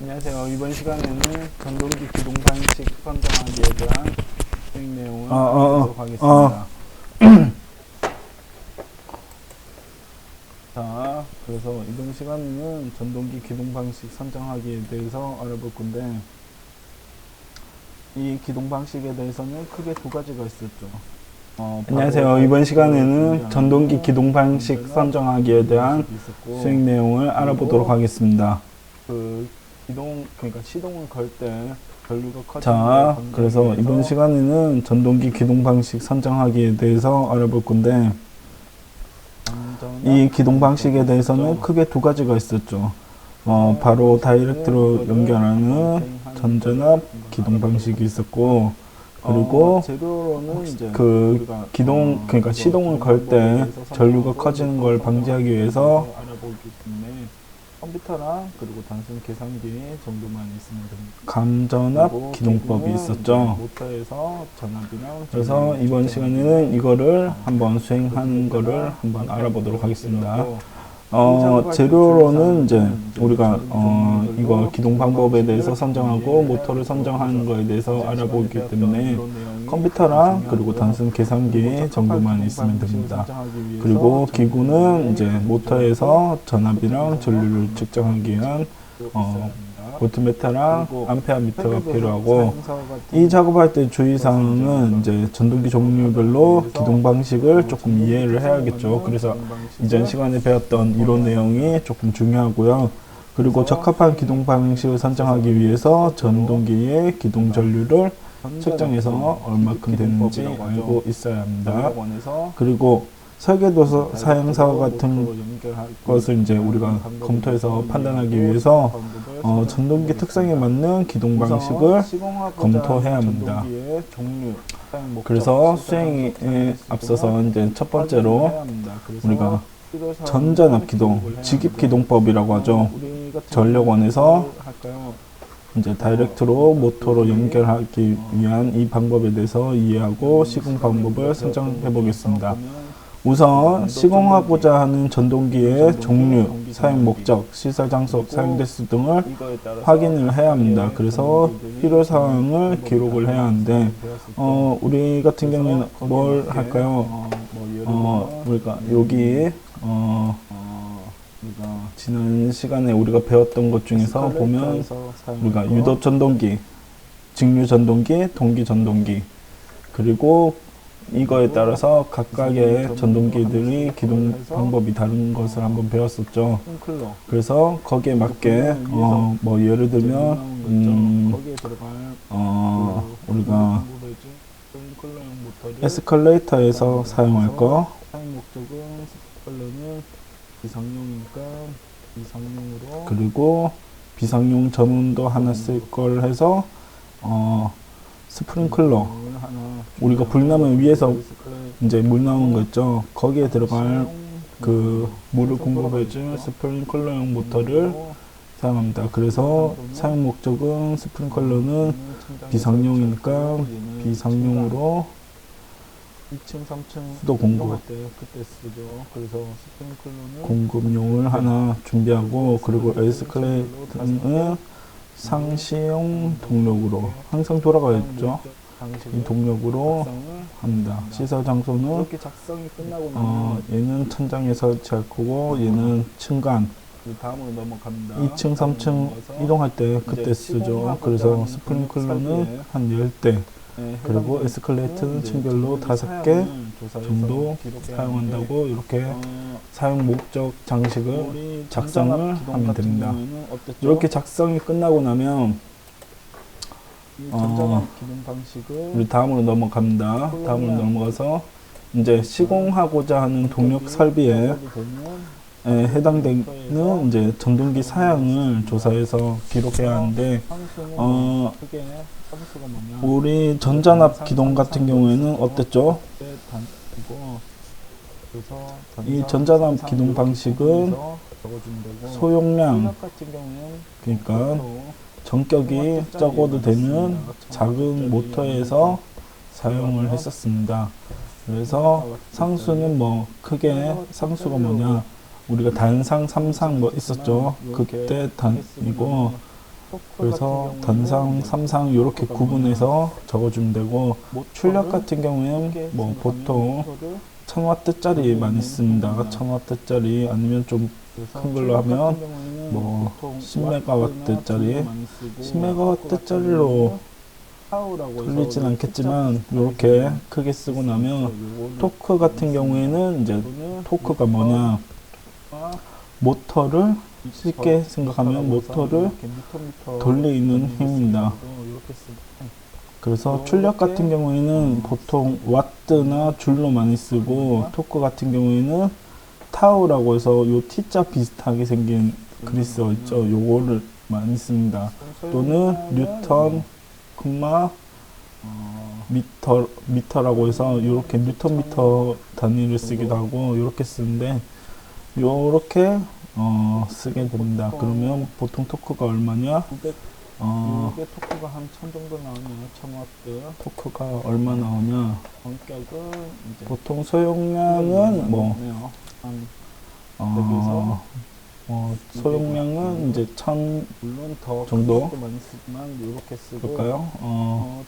안녕하세요. 이번 시간에는 전동기 기동 방식 선정하기에 대한 수행 내용을 알아보도록 하겠습니다. 자, 그래서 이번 시간에는 전동기 기동 방식 선정하기에 대해서 알아볼 건데, 이 기동 방식에 대해서는 크게 두 가지가 있었죠. 안녕하세요. 이번 시간에는 전동기 기동 방식 선정하기에 대한 수행 내용을 알아보도록 하겠습니다. 그러니까 시동을 걸 때 전류가 커지는 자, 그래서 이번 시간에는 전동기 기동 방식 선정하기에 대해서 알아볼 건데, 이 기동 방식에 대해서는 크게 두 가지가 있었죠. 바로 다이렉트로 연결하는 전전압 기동 방식이 있었고, 그리고 그러니까 시동을 걸 때 전류가 커지는 걸 방지하기 위해서 컴퓨터랑 그리고 단순 계산기 정도만 있으면 됩니다. 감전압 기동법이 있었죠. 모터에서 전압이랑 그래서 이번 시간에는 이거를 한번 수행하는 거를 한번 알아보도록 하겠습니다. 재료로는 이제 우리가 이거 기동 방법에 대해서 선정하고 모터를 선정하는 거에 대해서 알아보기 때문에 컴퓨터랑 그리고 단순 계산기 정도만 있으면 됩니다. 그리고 기구는 이제 모터에서 전압이랑 전류를 측정하기 위한 볼트미터랑 암페어 미터가 필요하고, 이 작업할 때 주의사항은 이제 전동기 종류별로 기동 방식을 조금 이해를 해야겠죠. 그래서 이전 시간에 배웠던 이론 내용이 조금 중요하고요. 그리고 적합한 기동 방식을 선정하기 위해서 전동기의 기동 전류를 측정해서 얼마큼 되는지 알고 있어야 합니다. 그리고 설계도서 사용사 같은 것을 이제 우리가 검토해서 판단하기 위해서 전동기 특성에 맞는 기동 방식을 검토해야 합니다. 그래서 수행에 앞서서 이제 첫 번째로 우리가 전전압 기동, 직입 기동법이라고 하죠. 전력원에서 이제 다이렉트로 모터로 연결하기 위한 이 방법에 대해서 이해하고 시공 방법을 선정해 보겠습니다. 우선 시공하고자 하는 전동기의 종류, 사용 목적, 시설 장소, 사용 대수 등을 확인을 해야 합니다. 그래서 필요사항을 기록을 해야 하는데, 우리 같은 경우에는 뭘 할까요? 우리가 여기 지난 시간에 우리가 배웠던 것 중에서 보면 우리가 유도 전동기, 직류 전동기, 동기 전동기, 그리고 이거에 따라서 각각의 전동기들이 기동 방법이 다른 것을 한번 배웠었죠. 그래서 거기에 맞게 뭐 예를 들면 우리가 에스컬레이터에서 사용할 거, 그리고 비상용 전원도 하나 쓸 걸 해서 스프링클러, 우리가 불 나면 위에서 이제 물 나오는 거 있죠. 거기에 들어갈 그 물을 공급해줄 스프링클러용 모터를 사용합니다. 그래서 사용 목적은 스프링클러는 비상용이니까 비상용으로 2층, 3층 수도 공급 공급용을 하나 준비하고, 그리고 에스컬레이터는 상시용 동력으로 항상 돌아가 있죠. 이 동력으로 합니다. 시설 장소는 얘는 천장에 설치할 거고, 얘는 층간, 2층, 3층 이동할 때 그때 쓰죠. 그래서 스프링클러는 한 10대, 그리고 에스컬레이터는 층별로 5개 정도 사용한다고 이렇게 사용 목적 장식을 작성을 하면 됩니다. 이렇게 작성이 끝나고 나면 우리 다음으로 넘어갑니다. 다음으로 넘어가서 이제 시공하고자 하는 동력 설비에 해당되는 이제 전동기 사양을 조사해서 기록해야 하는데, 우리 전전압 기동 같은 경우에는 어땠죠? 이 전전압 기동 방식은 소용량, 그러니까 전격이 적어도 되는 작은 모터에서 사용을 했었습니다. 그래서 상수는 뭐 크게 상수가 뭐냐, 우리가 단상, 삼상 뭐 있었죠. 그때 단이고, 그래서 단상, 삼상 이렇게 구분해서 적어주면 되고, 출력 같은 경우에는 뭐 보통 1000W짜리 많이 씁니다. 1000W짜리 아니면 좀 큰 걸로 하면 뭐 10MW짜리, 10MW짜리로 돌리진 않겠지만 이렇게 크게 쓰고 나면, 토크 같은 경우에는 이제 토크가 뭐냐, 모터를 쉽게 생각하면 모터를 돌리는 힘입니다. 그래서 출력 같은 경우에는 보통 와트나 줄로 많이 쓰고, 토크 같은 경우에는 타우라고 해서 요 T자 비슷하게 생긴 그리스어 있죠. 요거를 많이 씁니다. 또는 뉴턴, 미터라고 해서 이렇게 뉴턴 미터 단위를 쓰기도 하고 이렇게 쓰는데, 요렇게 쓰게 됩니다. 그러면 보통 토크가 얼마냐? 이게 토크가 한 1000 정도 나오네요. 1000W. 토크가 얼마 나오냐? 원격은 이제 보통 소용량은 뭐 소용량은 이제 1000 물론 더 정도 많이 쓰지만 이렇게 쓰고, 볼까요?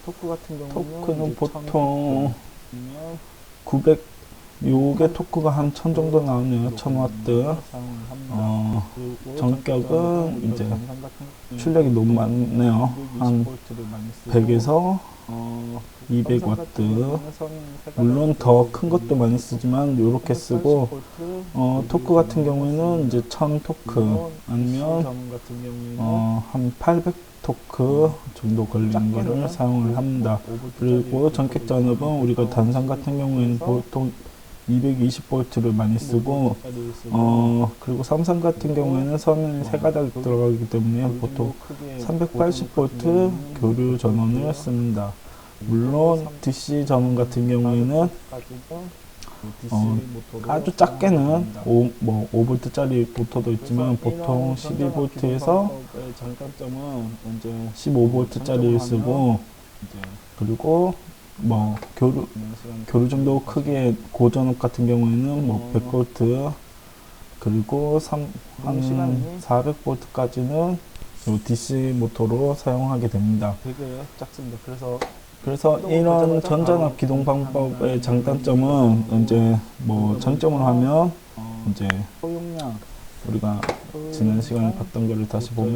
토크 같은 경우는 토크는 보통 900, 요게 토크가 한 1000 정도 나오네요. 1000W. 전격은 이제 출력이 너무 많네요. 한 100에서 200W. 물론 더 큰 것도 많이 쓰지만 요렇게 쓰고, 토크 같은 경우에는 이제 1000 토크 아니면 한 800 토크 정도 걸리는 거를 사용을 합니다. 그리고 전격 잔업은 우리가 단상 같은 경우에는 보통 220V를 많이 쓰고, 그리고 삼상 같은 경우에는 선이 세 가닥 들어가기 때문에 보통 380V 교류 전원을 씁니다. 물론 DC 전원 같은 경우에는 아주 작게는 5V짜리 모터도 있지만 보통 12V에서 15V짜리를 쓰고, 그리고 뭐 교류 정도 크기의 고전압 같은 경우에는 뭐 100V, 그리고 한 400V까지는 DC 모터로 사용하게 됩니다. 되게 작습니다. 그래서 이런 전전압 기동 방법의 장단점은 이제 뭐 장점으로 하면 이제 소용량, 우리가 지난 시간에 봤던 거를 다시 보면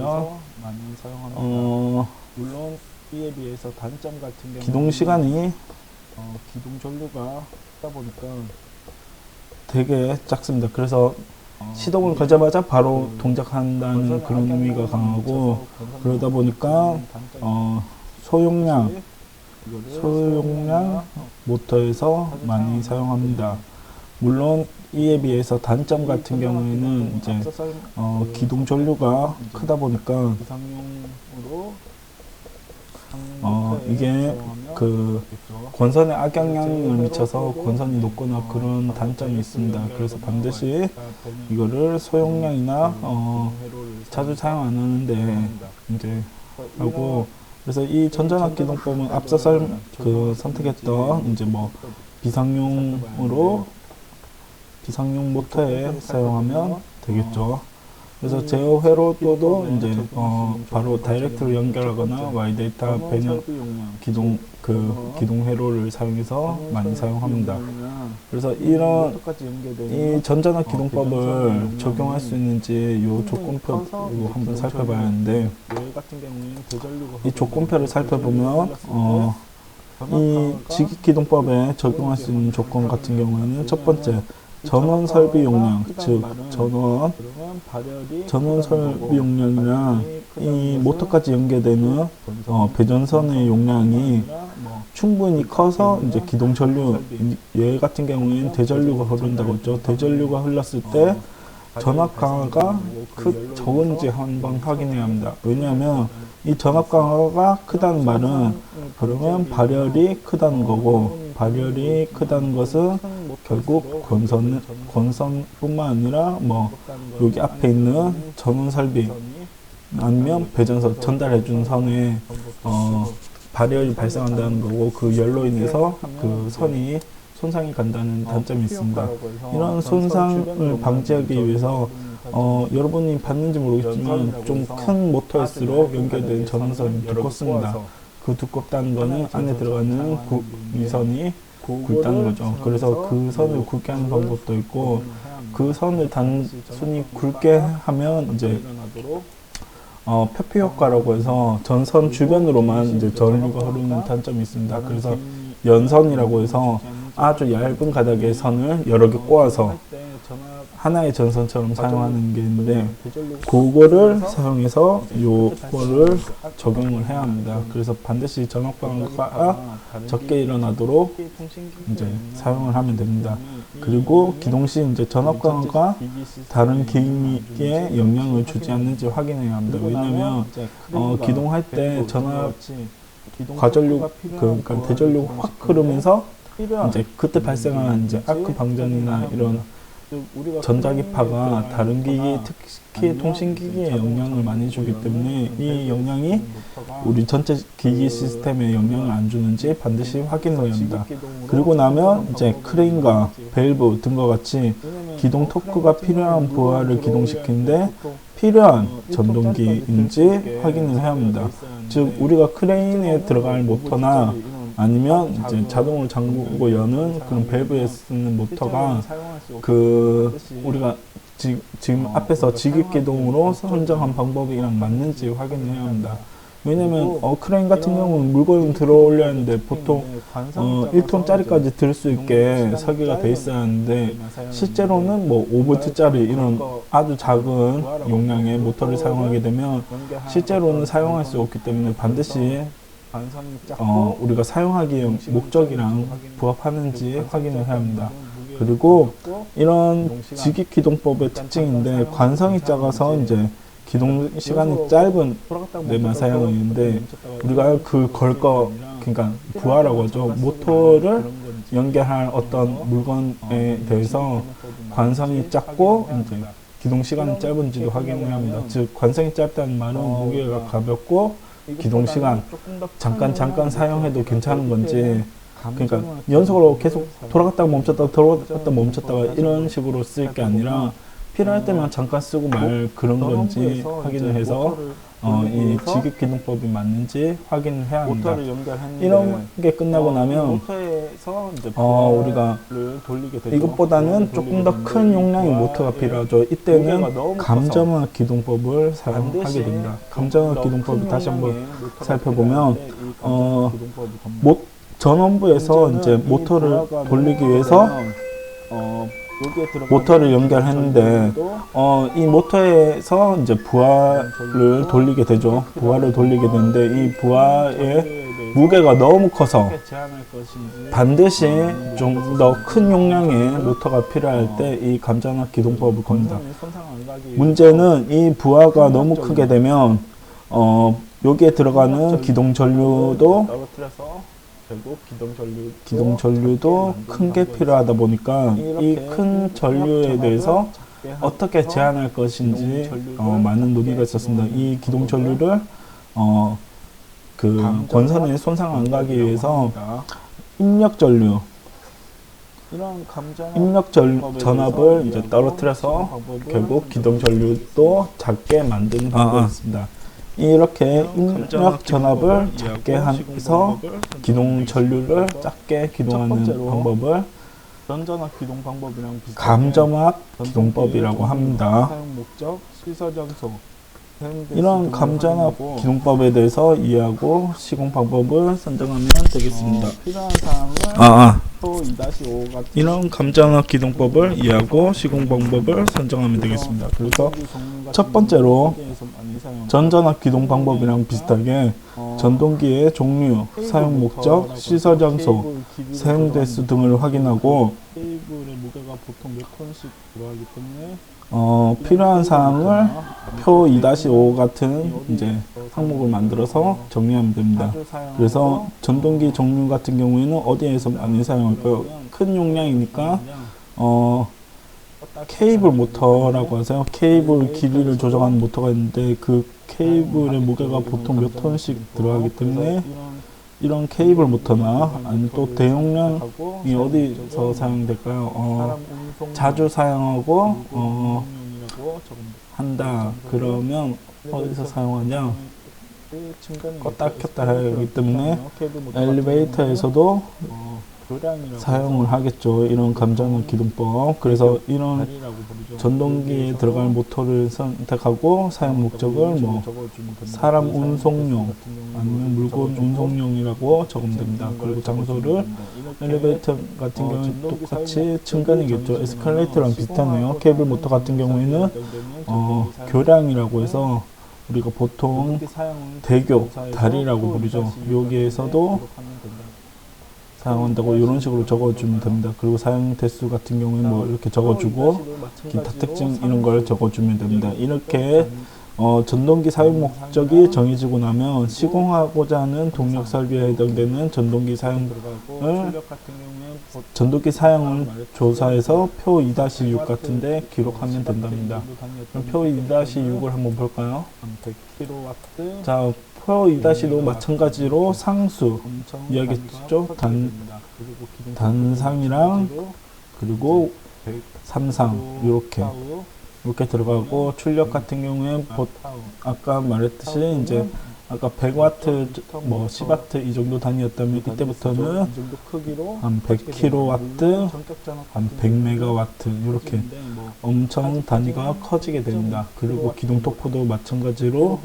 많이 사용합니다. 물론 이에 비해서 단점 같은 경우는 기동 시간이 기동 전류가 있다 보니까 되게 작습니다. 그래서 시동을 걸자마자 바로 동작한다는 그런 의미가 강하고, 그러다 보니까 소용량 모터에서 많이 사용합니다. 물론 이에 비해서 단점 같은 경우에는 이제 기동 전류가 크다 보니까 이게 그 권선에 악영향을 미쳐서 권선이 높거나 그런 단점이 있습니다. 그래서 반드시 이거를 소용량이나 자주 사용 안 하는데 이제 하고, 그래서 이 전전압 기동법은 앞서 선택했던 이제 뭐 비상용 모터에 사용하면 되겠죠. 그래서 제어 회로도도 이제 바로 다이렉트로 연결하거나 Y 데이터 배열 기동 회로를 사용해서 많이 사용합니다. 그래서 이 전전압 기동법을 적용할 수 있는지 요 조건표로 한번 살펴봐야 하는데, 이 조건표를 살펴보면 이 직익 기동법에 적용할 수 있는 조건 같은 경우에는 첫 번째, 전원 설비 용량, 즉 전원 설비 용량이나 이 모터까지 연계되는 배전선의 용량이 충분히 커서 이제 기동 전류, 얘 같은 경우에는 대전류가 흐른다고 했죠. 대전류가 흘렀을 때 전압 강화가 적은지 한번 확인해야 합니다. 왜냐하면 이 전압 강화가 크다는 말은 그러면 발열이 크다는 거고, 발열이 크다는 것은 결국 권선뿐만 아니라 뭐 여기 앞에 있는 전원 설비 아니면 배전선 전달해주는 선에 발열이 발생한다는 거고, 그 열로 인해서 그 선이 손상이 간다는 단점이 있습니다. 이런 손상을 방지하기 위해서 여러분이 봤는지 모르겠지만 좀 큰 모터일수록 연결된 전원선이 두껍습니다. 그 두껍다는 거는 안에 들어가는 이 선이 굵다는 거죠. 그래서 그 선을 굵게 하는 방법도 있고, 그 선을 단순히 굵게 하면 이제 표피 효과라고 해서 전선 주변으로만 이제 전류가 흐르는 단점이 있습니다. 그래서 연선이라고 해서 아주 얇은 가닥의 선을 여러 개 꼬아서 하나의 전선처럼 사용하는 게 있는데, 그거를 사용해서 요거를 적용을 해야 합니다. 그래서 반드시 전압광과 적게 일어나도록 이제 사용을 하면 됩니다. 그리고 기동 시 이제 전압광과 다른 기기에 영향을 주지 않는지 확인해야 합니다. 왜냐면 기동할 때 전압 과전류 그러니까 대전류가 확 흐르면서 이제 그때 발생한 이제 아크 방전이나 이런 전자기파가 다른 기기, 특히 통신기기에 영향을 많이 주기 때문에 이 영향이 우리 전체 기기 시스템에 영향을 안 주는지 반드시 확인해야 합니다. 그리고 나면 이제 크레인과 밸브 등과 같이 기동 토크가 필요한 부하를 기동시키는데 필요한 전동기인지 확인을 해야 합니다. 즉 우리가 크레인에 들어갈 모터나 아니면 이제 자동으로 잠그고 여는 그런 밸브에 쓰는 모터가 우리가 지금 앞에서 직입기동으로 선정한 방법이랑 맞는지 확인해야 합니다. 왜냐면 크레인 같은 경우는 물건을 들어 올려야 하는데 보통 1톤짜리까지 들 수 있게 설계가 돼 있어야 하는데, 실제로는 뭐 5V짜리 이런 아주 작은 용량의 모터를 사용하게 되면 실제로는 사용할 수 없기 때문에 반드시 우리가 사용하기에 목적이랑 부합하는지 확인을 해야 합니다. 그리고 이런 직입기동법의 특징인데, 관성이 작아서 이제 기동 시간이 짧은 데만 사용하는데, 우리가 그러니까 부하라고 하죠. 모터를 연결할 어떤 물건에 대해서 관성이 작고 이제 기동 시간이 짧은지도 확인을 합니다. 즉 관성이 짧다는 말은 무게가 가볍고 기동 시간 잠깐 사용해도 괜찮은 건지, 그러니까 연속으로 계속 돌아갔다가 멈췄다가 이런 식으로 쓸 게 아니라 필요할 때만 잠깐 쓰고 말 그런 건지 확인을 해서 이 직입기동법이 맞는지 확인을 해야 합니다. 이런 게 끝나고 나면 우리가 이것보다는 조금 더 큰 용량의 모터가 필요하죠. 이때는 감전압 기동법을 사용하게 됩니다. 감전압 기동법을 다시 한번 살펴보면 전원부에서 이제 모터를 돌리기 위해서 모터를 연결했는데 이 모터에서 이제 부하를 돌리게 되죠. 부하를 돌리게 되는데 이 부하의 무게가 너무 커서 반드시 좀 더 큰 용량의 모터가 필요할 때 이 감전압 기동법을 겁니다. 문제는 이 부하가 너무 크게 되면 여기에 들어가는 기동 전류도 큰 게 필요하다 보니까 이 큰 전류에 대해서 어떻게 제한할 것인지 많은 논의가 있었습니다. 이 기동 전류를 권선에 손상 안 가기 위해서 입력 전압을 이제 떨어뜨려서 결국 기동 전류도 작게 만드는 방법이 있습니다. 이렇게 입력 전압을 작게 해서 기동 전류를 작게 기동하는 방법을 전전압 기동 방법이랑 감전압 기동법이라고 합니다. 이런 감전압 기동법에 대해서 이해하고 시공 방법을 선정하면 되겠습니다. 필요한 사항은 이런 감전압 기동법을 이해하고 시공 방법을 선정하면 되겠습니다. 그래서 첫 번째로 전전압 기동 방법이랑 비슷하게 전동기의 종류, 사용 목적, 시설 장소, 사용 대수 등을 확인하고 필요한 사항을 표 2-5 같은 이제 항목을 만들어서 정리하면 됩니다. 그래서 전동기 종류 같은 경우에는 어디에서 많이 사용할까요? 큰 용량이니까 케이블 모터라고 하세요. 케이블 길이를 조정하는 모터가 있는데 그 케이블의 무게가 보통 몇 톤씩 들어가기 때문에 이런 케이블 모터나 아니면 또 대용량이 어디서 사용될까요? 자주 사용하고 한다. 그러면 어디서 사용하냐? 껐다 켰다 해야 하기 때문에 엘리베이터에서도 사용을 하겠죠. 이런 감전압 기동법. 그래서 이런 전동기에 들어갈 모터를 선택하고 사용 목적을 뭐 사람 운송용 아니면 물건 운송용이라고 적으면 됩니다. 그리고 장소를 엘리베이터 같은 경우는 똑같이 층간이겠죠. 에스컬레이터랑 비슷하네요. 케이블 모터 같은 경우에는 교량이라고 해서 우리가 보통 대교, 다리라고 부르죠. 여기에서도 사용한다고 이런 식으로 적어주면 됩니다. 그리고 사용 대수 같은 경우에 뭐 이렇게 적어주고 기타 특징 이런 걸 적어주면 됩니다. 이렇게 전동기 사용 목적이 정해지고 나면 시공하고자 하는 동력 설비에 해당되는 전동기 사용을 조사해서 표 2-6 같은데 기록하면 된답니다. 그럼 표 2-6을 한번 볼까요? 자, 표 2-5 마찬가지로 상수 이야기했죠. 단상이랑 그리고 삼상 이렇게 들어가고 출력 같은 경우에 아까 말했듯이 이제 아까 100W 뭐 10W 이 정도 단위였다면 이때부터는 한 100kW, 한 100MW 이렇게 엄청 단위가 커지게 됩니다. 그리고 기동 토크도 마찬가지로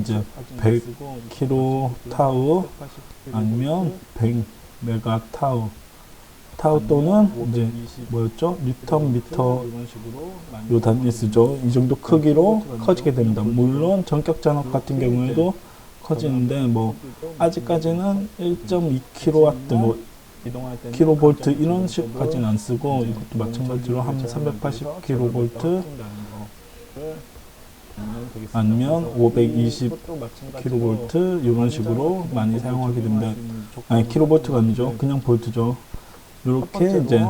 이제 100kW 아니면 100MW 타우 또는 이제 뭐였죠? 뉴턴 미터 요 단위 쓰죠. 이 정도 크기로 커지게 됩니다. 물론 전격 전압 같은 경우에도 커지는데 뭐 아직까지는 1.2kW 뭐 킬로볼트 이런 식까지는 안 쓰고 이것도 마찬가지로 한 380kV 아니면 520kV 이런 식으로 많이 사용하게 됩니다. 아니 킬로볼트가 아니죠. 그냥 볼트죠. 이렇게 이제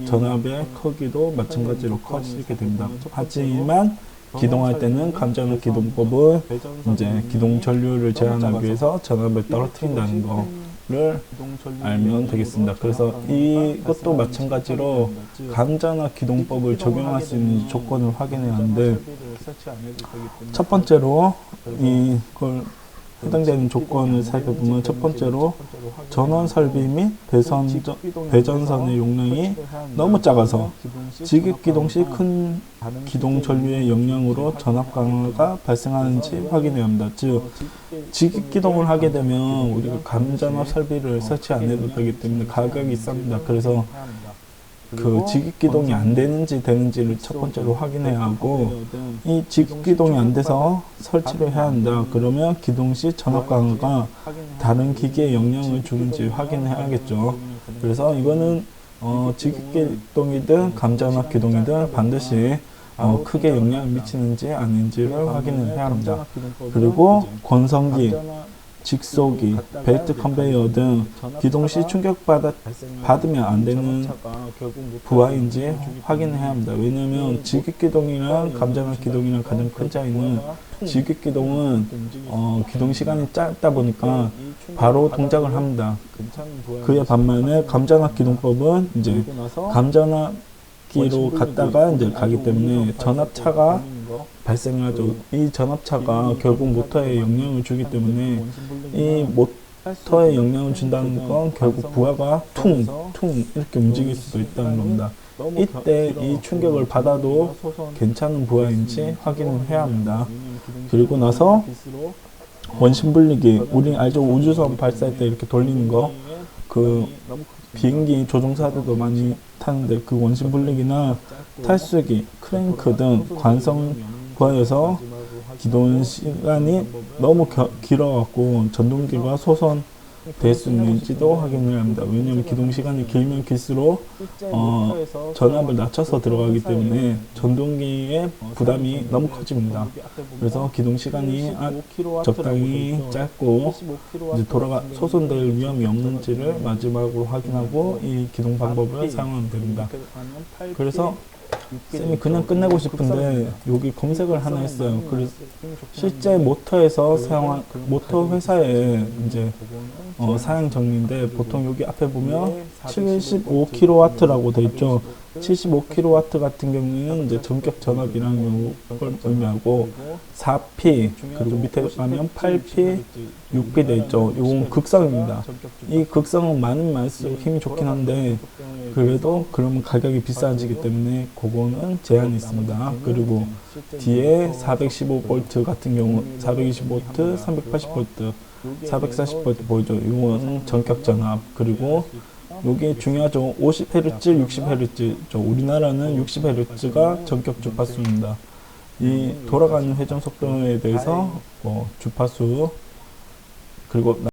전압의 크기도 마찬가지로 커지게 됩니다. 하지만 기동할 때는 감전압 기동법은 이제 기동 전류를 제한하기 위해서 전압을 떨어뜨린다는 거를 알면 되겠습니다. 그래서 이것도 마찬가지로 감전압 기동법을 적용할 수 있는 조건을 확인해야 하는데 첫 번째로 이걸 해당되는 조건을 살펴보면 첫 번째로 전원 설비 및 배전선의 용량이 너무 작아서 직입기동 시 큰 기동 전류의 영향으로 전압 강화가 발생하는지 확인해야 합니다. 즉 직입기동을 하게 되면 우리가 감전압 설비를 설치 안 해도 되기 때문에 가격이 쌉니다. 그래서 그 직입기동이 안 되는지 되는지를 첫 번째로 확인해야 하고 이 직입기동이 안 돼서 설치를 해야 한다. 그러면 기동 시 전압 강화가 다른 기기에 영향을 주는지 확인해야겠죠. 그래서 이거는 직입기동이든 감전압 기동이든 반드시 크게 영향을 미치는지 아닌지를 확인을 해야 합니다. 그리고 권성기, 직소기, 벨트 컨베이어 등 기동 시 충격받으면 안 되는 부하인지 확인해야 합니다. 왜냐하면 직입기동이랑 감전압 기동이랑 가장 큰 차이는 직입기동은 기동 시간이 짧다 보니까 바로 동작을 합니다. 그에 반면에 감전압 기동법은 이제 감전압기로 갔다가 이제 가기 때문에 전압차가 발생하죠. 이 전압차가 결국 모터에 영향을 주기 때문에 이 모터에 영향을 준다는 건 결국 부하가 퉁 이렇게 움직일 수도 있다는 겁니다. 이때 이 충격을 받아도 괜찮은 부하인지 확인을 해야 합니다. 그리고 나서 원심 분리기, 우리 알죠? 우주선 발사할 때 이렇게 돌리는 거, 그 비행기 조종사들도 많이 타는데 그 원심 분리기나 탈수기, 크랭크 등 관성 부하여서 기동 시간이 너무 길어갖고 전동기가 소선될 수 있는지도 확인을 합니다. 왜냐하면 기동 시간이 길면 길수록 전압을 낮춰서 들어가기 때문에 전동기의 부담이 너무 커집니다. 그래서 기동 시간이 적당히 짧고 이제 소선될 위험이 없는지를 마지막으로 확인하고 이 기동 방법을 사용하면 됩니다. 그래서 쌤이 그냥 끝내고 싶은데 여기 검색을 하나 했어요. 그래서 실제 모터에서 사용한 모터 회사의 이제 사양 정리인데 보통 여기 앞에 보면 75kW라고 돼 있죠. 75kW 같은 경우는 이제 전격 전압이라는 걸 의미하고 4P 그리고 밑에 가면 8P, 6P 돼 있죠. 이건 극성입니다. 이 극성은 많은 말수록 힘이 좋긴 한데 그래도 그러면 가격이 비싸지기 때문에 그거는 제한이 있습니다. 그리고 뒤에 415V 같은 경우 420V, 380V, 440V 보이죠. 이거는 전격 전압. 그리고 여기 중요하죠. 50Hz, 60Hz. 우리나라는 60Hz가 전격 주파수입니다. 이 돌아가는 회전 속도에 대해서 주파수 그리고